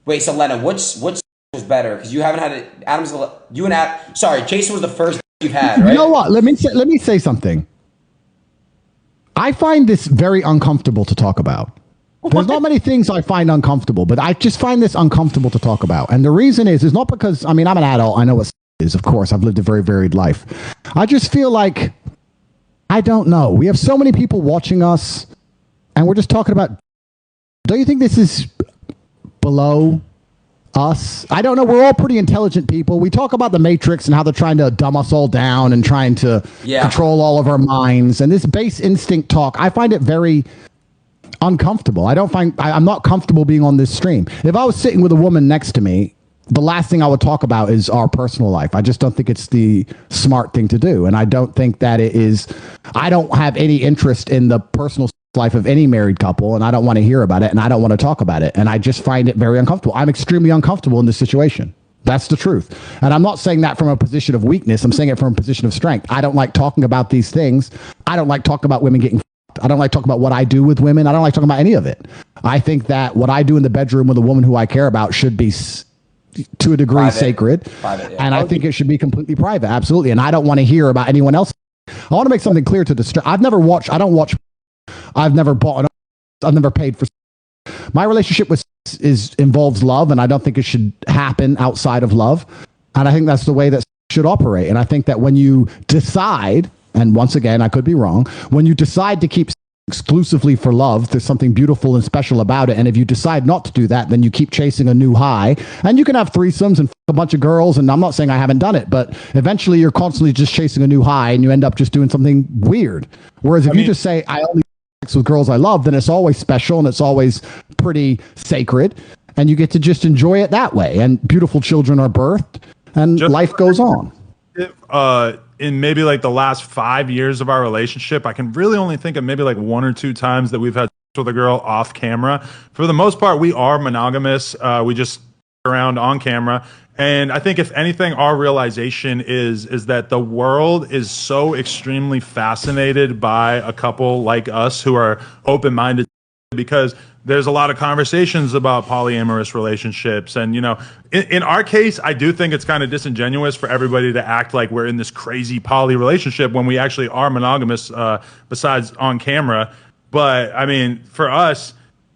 Wait, so Lena, what's was better? Because you haven't had it. Adam's you and Adam. Sorry, Jason was the first you've had, You right? know what? Let me say something. I find this very uncomfortable to talk about. There's not many things I find uncomfortable, but I just find this uncomfortable to talk about. And the reason is not because, I mean, I'm an adult. I know what is, of course. I've lived a very varied life. I just feel like, I don't know. We have so many people watching us, and we're just talking about, don't you think this is below us? I don't know. We're all pretty intelligent people. We talk about the Matrix and how they're trying to dumb us all down and trying to control all of our minds. And this base instinct talk, I find it very uncomfortable. I'm not comfortable being on this stream. If I was sitting with a woman next to me, the last thing I would talk about is our personal life. I just don't think it's the smart thing to do. And I don't think that it is. I don't have any interest in the personal life of any married couple, and I don't want to hear about it, and I don't want to talk about it. And I just find it very uncomfortable. I'm extremely uncomfortable in this situation. That's the truth. And I'm not saying that from a position of weakness. I'm saying it from a position of strength. I don't like talking about these things. I don't like talking about women getting fucked. I don't like talking about what I do with women. I don't like talking about any of it. I think that what I do in the bedroom with a woman who I care about should be to a degree sacred. Private, yeah. And I think it should be completely private. Absolutely. And I don't want to hear about anyone else. I want to make something clear to the I've never watched. I don't watch. I've never bought. I've never paid for. My relationship with involves love, and I don't think it should happen outside of love. And I think that's the way that should operate. And I think that when you decide, and once again, I could be wrong, when you decide to keep exclusively for love, there's something beautiful and special about it. And if you decide not to do that, then you keep chasing a new high. And you can have threesomes and a bunch of girls. And I'm not saying I haven't done it, but eventually you're constantly just chasing a new high, and you end up just doing something weird. Whereas if you just say, I only sex with girls I love, then it's always special and it's always pretty sacred, and you get to just enjoy it that way. And beautiful children are birthed, and just life goes on. In maybe like the last 5 years of our relationship, I can really only think of maybe like 1 or 2 times that we've had sex with a girl off camera. For the most part, we are monogamous. We just around on camera. And I think if anything, our realization is that the world is so extremely fascinated by a couple like us who are open-minded, because there's a lot of conversations about polyamorous relationships. And, you know, in our case, I do think it's kind of disingenuous for everybody to act like we're in this crazy poly relationship when we actually are monogamous, besides on camera. But I mean, for us,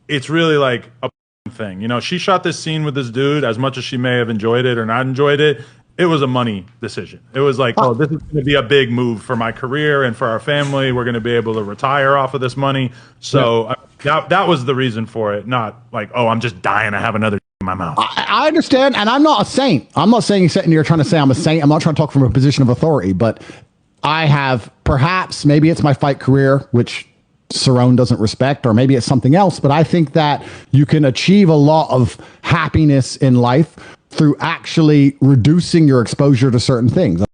it's really like a thing. You know, she shot this scene with this dude. As much as she may have enjoyed it or not enjoyed it, it was a money decision. It was like, oh, this is going to be a big move for my career and for our family. We're going to be able to retire off of this money. So that was the reason for it. Not like, oh, I'm just dying to have another in my mouth. I understand. And I'm not a saint. I'm not saying you're sitting here trying to say I'm a saint. I'm not trying to talk from a position of authority, but I have maybe it's my fight career, which Cerrone doesn't respect, or maybe it's something else. But I think that you can achieve a lot of happiness in life through actually reducing your exposure to certain things.